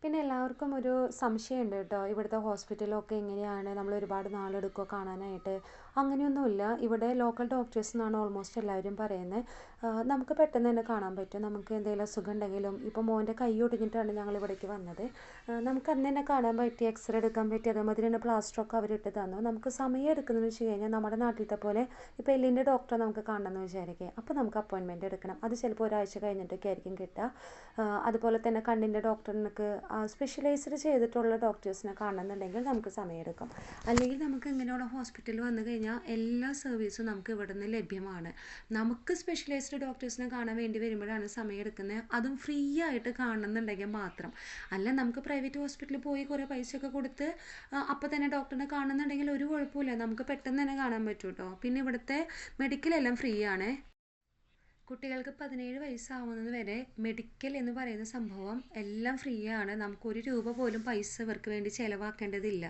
പിന്നെ എല്ലാവർക്കും ഒരു സംശയമുണ്ട് കേട്ടോ, ഇവിടുത്തെ ഹോസ്പിറ്റലൊക്കെ എങ്ങനെയാണ്, നമ്മൾ ഒരുപാട് നാളെടുക്കുമോ കാണാനായിട്ട്? അങ്ങനെയൊന്നുമില്ല. ഇവിടെ ലോക്കൽ ഡോക്ടേഴ്സ് എന്നാണ് ഓൾമോസ്റ്റ് എല്ലാവരും പറയുന്നത്. നമുക്ക് പെട്ടെന്ന് തന്നെ കാണാൻ പറ്റും. നമുക്ക് എന്തെങ്കിലും അസുഖം ഉണ്ടെങ്കിലും, ഇപ്പോൾ മോൻ്റെ കൈ ഒടിഞ്ഞിട്ടാണ് ഞങ്ങൾ ഇവിടേക്ക് വന്നത്. നമുക്ക് അന്ന് തന്നെ കാണാൻ പറ്റി, എക്സ്റേ എടുക്കാൻ പറ്റി, അതേമാതിരി തന്നെ പ്ലാസ്റ്ററൊക്കെ അവരിട്ട് തന്നു. നമുക്ക് സമയം എടുക്കുന്നതെന്ന് വെച്ച് കഴിഞ്ഞാൽ നമ്മുടെ നാട്ടിലത്തെ പോലെ ഇപ്പോൾ എല്ലിൻ്റെ ഡോക്ടറെ നമുക്ക് കാണണമെന്ന് വിചാരിക്കുക, അപ്പോൾ നമുക്ക് അപ്പോയിൻമെൻറ്റ് എടുക്കണം. അത് ചിലപ്പോൾ ഒരാഴ്ച കഴിഞ്ഞിട്ടൊക്കെ ആയിരിക്കും കിട്ടുക. അതുപോലെ തന്നെ കണ്ണിൻ്റെ ഡോക്ടറിനൊക്കെ സ്പെഷ്യലൈസ്ഡ് ചെയ്തിട്ടുള്ള ഡോക്ടേഴ്സിനെ കാണണമെന്നുണ്ടെങ്കിൽ നമുക്ക് സമയമെടുക്കും. അല്ലെങ്കിൽ നമുക്ക് ഇങ്ങനെയുള്ള ഹോസ്പിറ്റലിൽ വന്നു കഴിഞ്ഞാൽ എല്ലാ സർവീസും നമുക്ക് ഇവിടെ നിന്ന് ലഭ്യമാണ്. നമുക്ക് സ്പെഷ്യലൈസ്ഡ് ഡോക്ടേഴ്സിനെ കാണാൻ വേണ്ടി വരുമ്പോഴാണ് സമയം എടുക്കുന്നത്. അതും ഫ്രീ ആയിട്ട് കാണണമെന്നുണ്ടെങ്കിൽ മാത്രം. അല്ല നമുക്ക് പ്രൈവറ്റ് ഹോസ്പിറ്റലിൽ പോയി കുറേ പൈസയൊക്കെ കൊടുത്ത് അപ്പോൾ തന്നെ ഡോക്ടറിനെ കാണുന്നുണ്ടെങ്കിൽ ഒരു കുഴപ്പമില്ല, നമുക്ക് പെട്ടെന്ന് തന്നെ കാണാൻ പറ്റും കേട്ടോ. പിന്നെ ഇവിടുത്തെ മെഡിക്കലെല്ലാം ഫ്രീ ആണ്. കുട്ടികൾക്ക് 17 വയസ്സാവുന്നത് വരെ മെഡിക്കൽ എന്ന് പറയുന്ന സംഭവം എല്ലാം ഫ്രീ ആണ്. നമുക്ക് 1 രൂപ പോലും പൈസ ഇവർക്ക് വേണ്ടി ചിലവാക്കേണ്ടതില്ല.